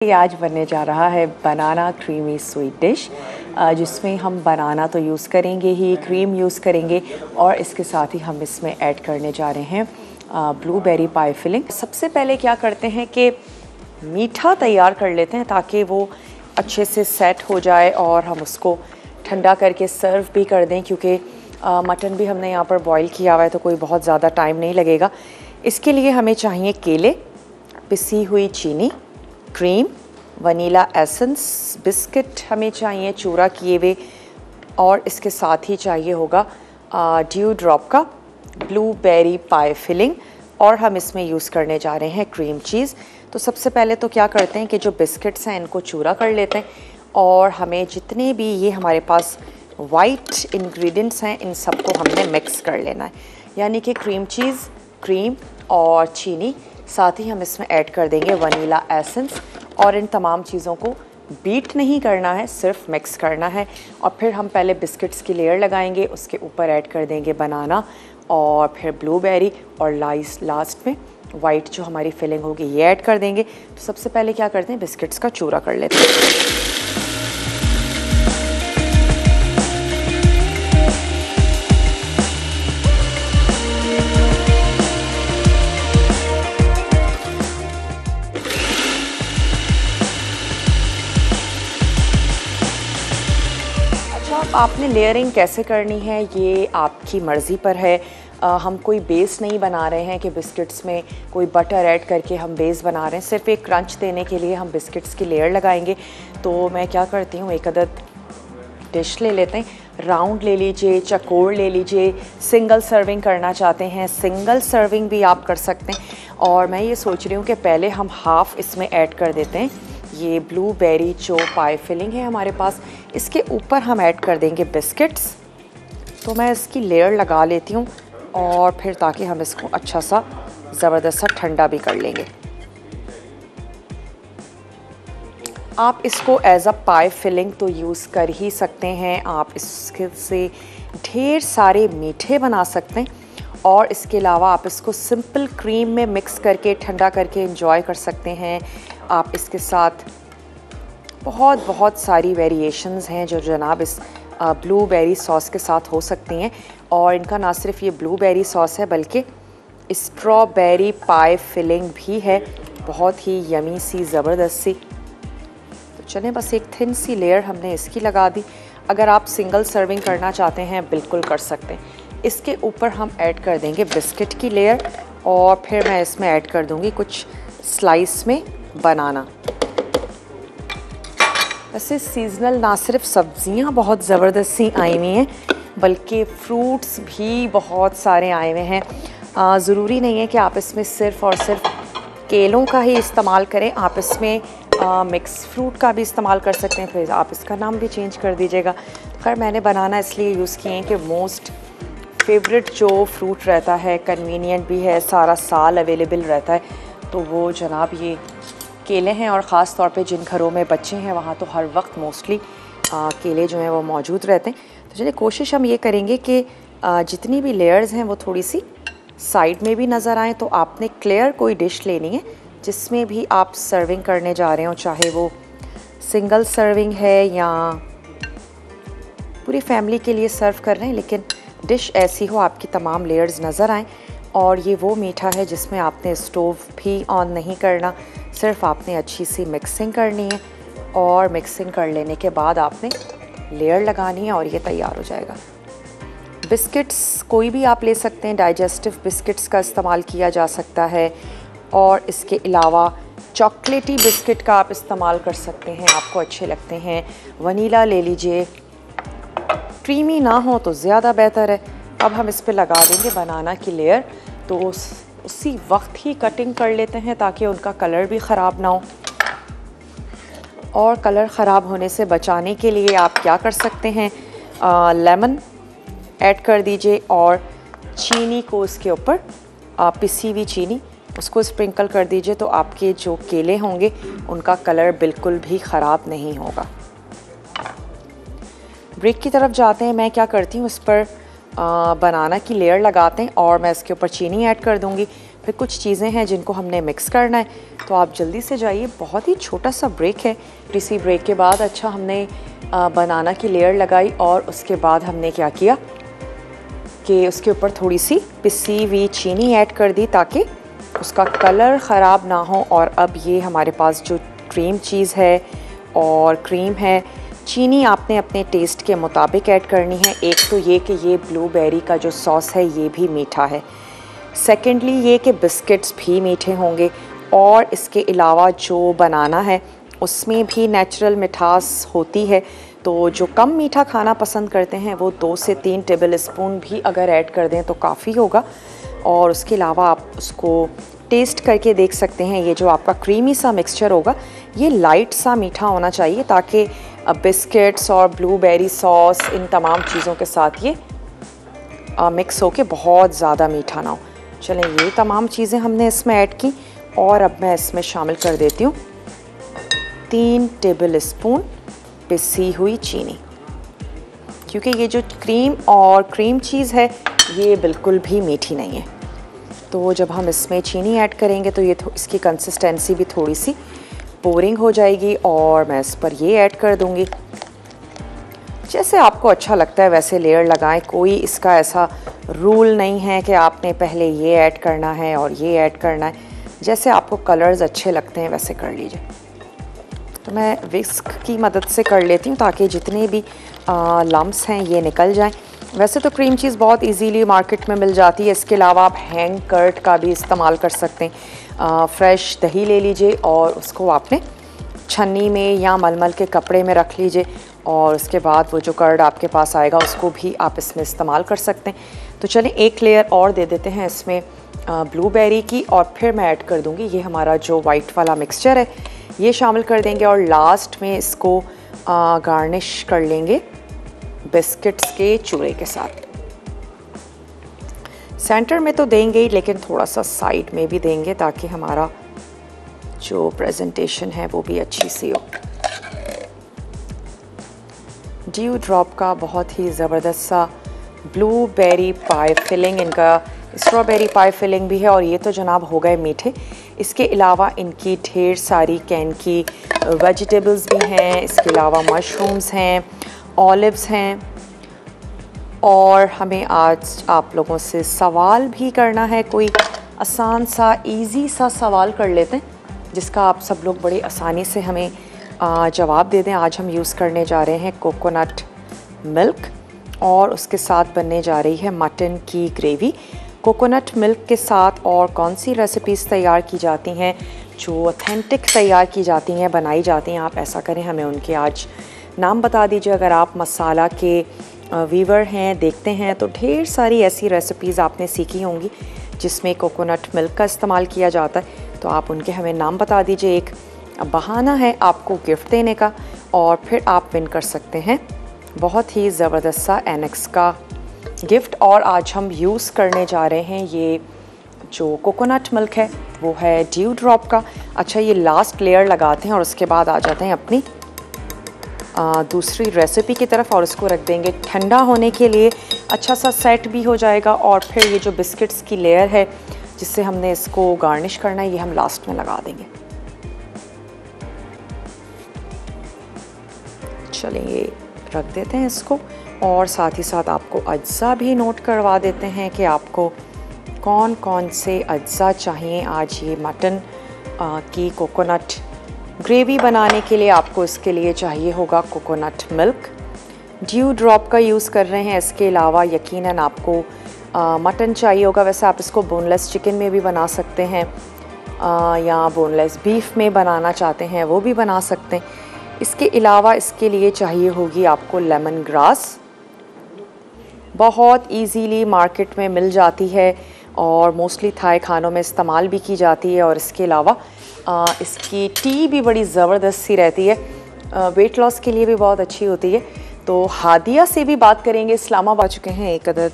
ये आज बनने जा रहा है बनाना क्रीमी स्वीट डिश, जिसमें हम बनाना तो यूज़ करेंगे ही, क्रीम यूज़ करेंगे और इसके साथ ही हम इसमें ऐड करने जा रहे हैं ब्लूबेरी पाई फिलिंग। सबसे पहले क्या करते हैं कि मीठा तैयार कर लेते हैं ताकि वो अच्छे से सेट हो जाए और हम उसको ठंडा करके सर्व भी कर दें, क्योंकि मटन भी हमने यहाँ पर बॉईल किया हुआ है तो कोई बहुत ज़्यादा टाइम नहीं लगेगा। इसके लिए हमें चाहिए केले, पिसी हुई चीनी, क्रीम, वनीला एसेंस, बिस्किट हमें चाहिए चूरा किए हुए, और इसके साथ ही चाहिए होगा ड्यू ड्रॉप का ब्लूबेरी पाई फिलिंग, और हम इसमें यूज़ करने जा रहे हैं क्रीम चीज़। तो सबसे पहले तो क्या करते हैं कि जो बिस्किट्स हैं इनको चूरा कर लेते हैं, और हमें जितने भी ये हमारे पास वाइट इंग्रेडिएंट्स हैं इन सबको हमने मिक्स कर लेना है, यानी कि क्रीम चीज़, क्रीम और चीनी, साथ ही हम इसमें ऐड कर देंगे वनीला एसेंस, और इन तमाम चीज़ों को बीट नहीं करना है, सिर्फ मिक्स करना है। और फिर हम पहले बिस्किट्स की लेयर लगाएंगे, उसके ऊपर ऐड कर देंगे बनाना और फिर ब्लूबेरी, और लास्ट में वाइट जो हमारी फिलिंग होगी ये ऐड कर देंगे। तो सबसे पहले क्या करते हैं, बिस्किट्स का चूरा कर लेते हैं। आपने लेयरिंग कैसे करनी है ये आपकी मर्ज़ी पर है। हम कोई बेस नहीं बना रहे हैं कि बिस्किट्स में कोई बटर ऐड करके हम बेस बना रहे हैं, सिर्फ एक क्रंच देने के लिए हम बिस्किट्स की लेयर लगाएंगे। तो मैं क्या करती हूँ, एक अदद डिश ले लेते हैं, राउंड ले लीजिए, चकोर ले लीजिए, सिंगल सर्विंग करना चाहते हैं सिंगल सर्विंग भी आप कर सकते हैं। और मैं ये सोच रही हूँ कि पहले हम हाफ़ इसमें ऐड कर देते हैं ये ब्लूबेरी जो पाई फिलिंग है हमारे पास, इसके ऊपर हम ऐड कर देंगे बिस्किट्स। तो मैं इसकी लेयर लगा लेती हूँ और फिर ताकि हम इसको अच्छा सा ज़बरदस्त सा ठंडा भी कर लेंगे। आप इसको एज अ पाई फिलिंग तो यूज़ कर ही सकते हैं, आप इसके से ढेर सारे मीठे बना सकते हैं, और इसके अलावा आप इसको सिंपल क्रीम में मिक्स करके ठंडा करके एंजॉय कर सकते हैं। आप इसके साथ बहुत सारी वेरिएशंस हैं जो जनाब इस ब्लूबेरी सॉस के साथ हो सकती हैं। और इनका ना सिर्फ ये ब्लूबेरी सॉस है बल्कि स्ट्रॉबेरी पाई फिलिंग भी है, बहुत ही यमी सी ज़बरदस्त सी। तो चलें, बस एक थिन सी लेयर हमने इसकी लगा दी। अगर आप सिंगल सर्विंग करना चाहते हैं बिल्कुल कर सकते हैं। इसके ऊपर हम ऐड कर देंगे बिस्किट की लेयर, और फिर मैं इसमें ऐड कर दूंगी कुछ स्लाइस में बनाना। वैसे सीज़नल ना सिर्फ सब्ज़ियाँ बहुत ज़बरदस्त सी आई हुई हैं बल्कि फ्रूट्स भी बहुत सारे आए हुए हैं। ज़रूरी नहीं है कि आप इसमें सिर्फ़ और सिर्फ केलों का ही इस्तेमाल करें, आप इसमें मिक्स फ्रूट का भी इस्तेमाल कर सकते हैं। फिर आप इसका नाम भी चेंज कर दीजिएगा। खैर मैंने बनाना इसलिए यूज़ किए हैं कि मोस्ट फेवरेट जो फ्रूट रहता है, कन्वीनियंट भी है, सारा साल अवेलेबल रहता है, तो वो जनाब ये केले हैं। और ख़ास तौर पे जिन घरों में बच्चे हैं वहाँ तो हर वक्त मोस्टली केले जो हैं वो मौजूद रहते हैं। तो चलिए कोशिश हम ये करेंगे कि जितनी भी लेयर्स हैं वो थोड़ी सी साइड में भी नज़र आएँ। तो आपने क्लियर कोई डिश लेनी है जिसमें भी आप सर्विंग करने जा रहे हो, चाहे वो सिंगल सर्विंग है या पूरी फैमिली के लिए सर्व कर रहे हैं, लेकिन डिश ऐसी हो आपकी तमाम लेयर्स नज़र आएँ। और ये वो मीठा है जिसमें आपने स्टोव भी ऑन नहीं करना, सिर्फ आपने अच्छी सी मिक्सिंग करनी है, और मिक्सिंग कर लेने के बाद आपने लेयर लगानी है और ये तैयार हो जाएगा। बिस्किट्स कोई भी आप ले सकते हैं, डाइजेस्टिव बिस्किट्स का इस्तेमाल किया जा सकता है, और इसके अलावा चॉकलेटी बिस्किट का आप इस्तेमाल कर सकते हैं, आपको अच्छे लगते हैं। वनीला ले लीजिए, क्रीमी ना हो तो ज़्यादा बेहतर है। अब हम इस पे लगा देंगे बनाना की लेयर, तो उसी वक्त ही कटिंग कर लेते हैं ताकि उनका कलर भी ख़राब ना हो। और कलर ख़राब होने से बचाने के लिए आप क्या कर सकते हैं, लेमन ऐड कर दीजिए, और चीनी को उसके ऊपर पिसी हुई चीनी उसको स्प्रिंकल कर दीजिए, तो आपके जो केले होंगे उनका कलर बिल्कुल भी ख़राब नहीं होगा। ब्रेक की तरफ जाते हैं। मैं क्या करती हूँ, इस पर बनाना की लेयर लगाते हैं और मैं इसके ऊपर चीनी ऐड कर दूँगी, फिर कुछ चीज़ें हैं जिनको हमने मिक्स करना है, तो आप जल्दी से जाइए। बहुत ही छोटा सा ब्रेक है। इसी ब्रेक के बाद अच्छा हमने बनाना की लेयर लगाई और उसके बाद हमने क्या किया कि उसके ऊपर थोड़ी सी पिसी हुई चीनी ऐड कर दी ताकि उसका कलर ख़राब ना हो। और अब ये हमारे पास जो क्रीम चीज़ है और क्रीम है, चीनी आपने अपने टेस्ट के मुताबिक ऐड करनी है। एक तो ये कि ये ब्लूबेरी का जो सॉस है ये भी मीठा है, सेकेंडली ये कि बिस्किट्स भी मीठे होंगे, और इसके अलावा जो बनाना है उसमें भी नेचुरल मिठास होती है। तो जो कम मीठा खाना पसंद करते हैं वो 2 से 3 टेबल स्पून भी अगर ऐड कर दें तो काफ़ी होगा। और उसके अलावा आप उसको टेस्ट करके देख सकते हैं। ये जो आपका क्रीमी सा मिक्सचर होगा ये लाइट सा मीठा होना चाहिए ताकि बिस्किट्स और ब्लूबेरी सॉस इन तमाम चीज़ों के साथ ये मिक्स होके बहुत ज़्यादा मीठा ना हो। चलें, ये तमाम चीज़ें हमने इसमें ऐड की और अब मैं इसमें शामिल कर देती हूँ 3 टेबल स्पून पिसी हुई चीनी, क्योंकि ये जो क्रीम और क्रीम चीज़ है ये बिल्कुल भी मीठी नहीं है। तो जब हम इसमें चीनी ऐड करेंगे तो ये इसकी कंसिस्टेंसी भी थोड़ी सी पोरिंग हो जाएगी और मैं इस पर ये ऐड कर दूँगी। जैसे आपको अच्छा लगता है वैसे लेयर लगाएं, कोई इसका ऐसा रूल नहीं है कि आपने पहले ये ऐड करना है और ये ऐड करना है। जैसे आपको कलर्स अच्छे लगते हैं वैसे कर लीजिए। तो मैं विस्क की मदद से कर लेती हूँ ताकि जितने भी लम्स हैं ये निकल जाएं। वैसे तो क्रीम चीज़ बहुत इजीली मार्केट में मिल जाती है। इसके अलावा आप हैंग कर्ड का भी इस्तेमाल कर सकते हैं। फ्रेश दही ले लीजिए और उसको आपने छन्नी में या मलमल के कपड़े में रख लीजिए और उसके बाद वो जो कर्ड आपके पास आएगा उसको भी आप इसमें इस्तेमाल कर सकते हैं। तो चलें एक लेयर और दे देते हैं इसमें ब्लूबेरी की और फिर मैं ऐड कर दूँगी ये हमारा जो वाइट वाला मिक्सचर है ये शामिल कर देंगे और लास्ट में इसको गार्निश कर लेंगे बिस्किट्स के चूरे के साथ। सेंटर में तो देंगे ही लेकिन थोड़ा सा साइड में भी देंगे ताकि हमारा जो प्रेजेंटेशन है वो भी अच्छी सी हो। ड्यू ड्रॉप का बहुत ही ज़बरदस्त सा ब्लूबेरी पाई फिलिंग, इनका स्ट्रॉबेरी पाई फिलिंग भी है और ये तो जनाब हो गए मीठे। इसके अलावा इनकी ढेर सारी कैन की वेजिटेबल्स भी हैं, इसके अलावा मशरूम्स हैं, ऑलिव्स हैं। और हमें आज आप लोगों से सवाल भी करना है, कोई आसान सा इजी सा सवाल कर लेते हैं जिसका आप सब लोग बड़ी आसानी से हमें जवाब दे दें। आज हम यूज़ करने जा रहे हैं कोकोनट मिल्क और उसके साथ बनने जा रही है मटन की ग्रेवी। कोकोनट मिल्क के साथ और कौन सी रेसिपीज़ तैयार की जाती हैं जो ऑथेंटिक तैयार की जाती हैं, बनाई जाती हैं, आप ऐसा करें हमें उनके आज नाम बता दीजिए। अगर आप मसाला के वीवर हैं, देखते हैं तो ढेर सारी ऐसी रेसिपीज़ आपने सीखी होंगी जिसमें कोकोनट मिल्क का इस्तेमाल किया जाता है, तो आप उनके हमें नाम बता दीजिए। एक बहाना है आपको गिफ्ट देने का और फिर आप विन कर सकते हैं बहुत ही ज़बरदस्त सा एनेक्स का गिफ्ट। और आज हम यूज़ करने जा रहे हैं ये जो कोकोनट मिल्क है वो है ड्यू ड्रॉप का। अच्छा, ये लास्ट लेयर लगाते हैं और उसके बाद आ जाते हैं अपनी दूसरी रेसिपी की तरफ और इसको रख देंगे ठंडा होने के लिए। अच्छा सा सेट भी हो जाएगा और फिर ये जो बिस्किट्स की लेयर है जिससे हमने इसको गार्निश करना है ये हम लास्ट में लगा देंगे। चलिए ये रख देते हैं इसको और साथ ही साथ आपको अज्जा भी नोट करवा देते हैं कि आपको कौन कौन से अज्जा चाहिए। आज ये मटन की कोकोनट ग्रेवी बनाने के लिए आपको इसके लिए चाहिए होगा कोकोनट मिल्क, ड्यू ड्रॉप का यूज़ कर रहे हैं। इसके अलावा यकीनन आपको मटन चाहिए होगा। वैसे आप इसको बोनलेस चिकन में भी बना सकते हैं या बोनलेस बीफ में बनाना चाहते हैं वो भी बना सकते हैं। इसके अलावा इसके लिए चाहिए होगी आपको लेमन ग्रास, बहुत इजीली मार्केट में मिल जाती है और मोस्टली थाई खानों में इस्तेमाल भी की जाती है। और इसके अलावा इसकी टी भी बड़ी ज़बरदस्त सी रहती है, वेट लॉस के लिए भी बहुत अच्छी होती है। तो हादिया से भी बात करेंगे। इस्लामाबाद आ चुके हैं एक अदद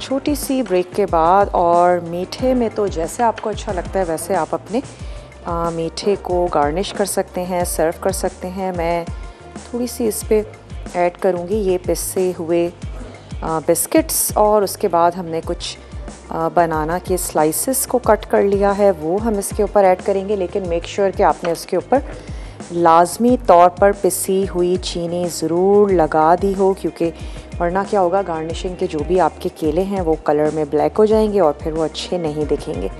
छोटी सी ब्रेक के बाद और मीठे में तो जैसे आपको अच्छा लगता है वैसे आप अपने मीठे को गार्निश कर सकते हैं, सर्व कर सकते हैं। मैं थोड़ी सी इस पे ऐड करूँगी ये पिसे हुए बिस्किट्स और उसके बाद हमने कुछ बनाना के स्लाइसेस को कट कर लिया है वो हम इसके ऊपर ऐड करेंगे, लेकिन मेक श्योर कि आपने उसके ऊपर लाजमी तौर पर पिसी हुई चीनी ज़रूर लगा दी हो, क्योंकि वरना क्या होगा, गार्निशिंग के जो भी आपके केले हैं वो कलर में ब्लैक हो जाएंगे और फिर वो अच्छे नहीं दिखेंगे।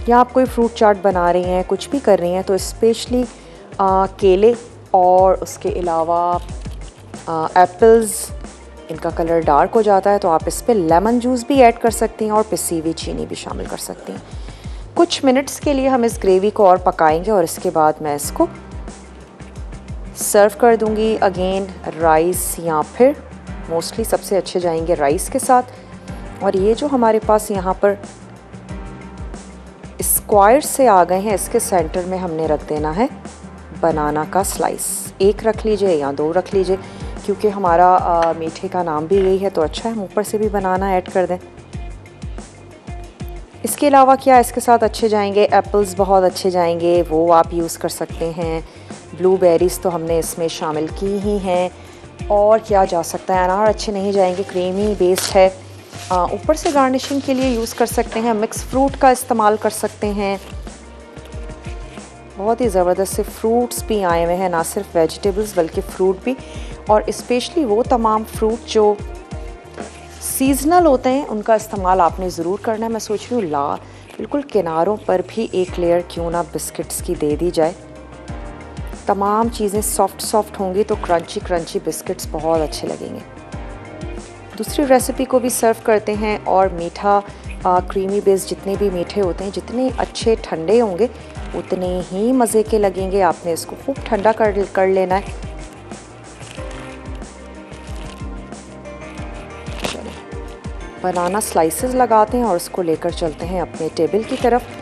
या आप कोई फ्रूट चाट बना रही हैं, कुछ भी कर रही हैं, तो स्पेशली केले और उसके अलावा एप्पल्स, इनका कलर डार्क हो जाता है तो आप इस पर लेमन जूस भी ऐड कर सकती हैं और पिसी हुई चीनी भी शामिल कर सकती हैं। कुछ मिनट्स के लिए हम इस ग्रेवी को और पकाएंगे और इसके बाद मैं इसको सर्व कर दूंगी। अगेन राइस या फिर मोस्टली सबसे अच्छे जाएंगे राइस के साथ। और ये जो हमारे पास यहाँ पर स्क्वायर से आ गए हैं, इसके सेंटर में हमने रख देना है बनाना का स्लाइस। एक रख लीजिए या दो रख लीजिए, क्योंकि हमारा मीठे का नाम भी यही है तो अच्छा है हम ऊपर से भी बनाना ऐड कर दें। इसके अलावा क्या इसके साथ अच्छे जाएंगे, एप्पल्स बहुत अच्छे जाएंगे, वो आप यूज़ कर सकते हैं। ब्लूबेरीज़ तो हमने इसमें शामिल की ही हैं। और क्या जा सकता है, अनार अच्छे नहीं जाएंगे, क्रीमी बेस्ड है। ऊपर से गार्निशिंग के लिए यूज़ कर सकते हैं, मिक्स फ्रूट का इस्तेमाल कर सकते हैं। बहुत ही ज़बरदस्त से फ्रूट्स भी आए हुए हैं, ना सिर्फ वेजिटेबल्स बल्कि फ्रूट भी। और स्पेशली वो तमाम फ्रूट जो सीजनल होते हैं उनका इस्तेमाल आपने ज़रूर करना है। मैं सोच रही हूँ बिल्कुल किनारों पर भी एक लेयर क्यों ना बिस्किट्स की दे दी जाए। तमाम चीज़ें सॉफ्ट सॉफ्ट होंगी तो क्रंची क्रंची बिस्किट्स बहुत अच्छे लगेंगे। दूसरी रेसिपी को भी सर्व करते हैं। और मीठा क्रीमी बेस जितने भी मीठे होते हैं, जितने अच्छे ठंडे होंगे उतने ही मज़े के लगेंगे। आपने इसको खूब ठंडा कर लेना है। बनाना स्लाइसेस लगाते हैं और उसको लेकर चलते हैं अपने टेबल की तरफ।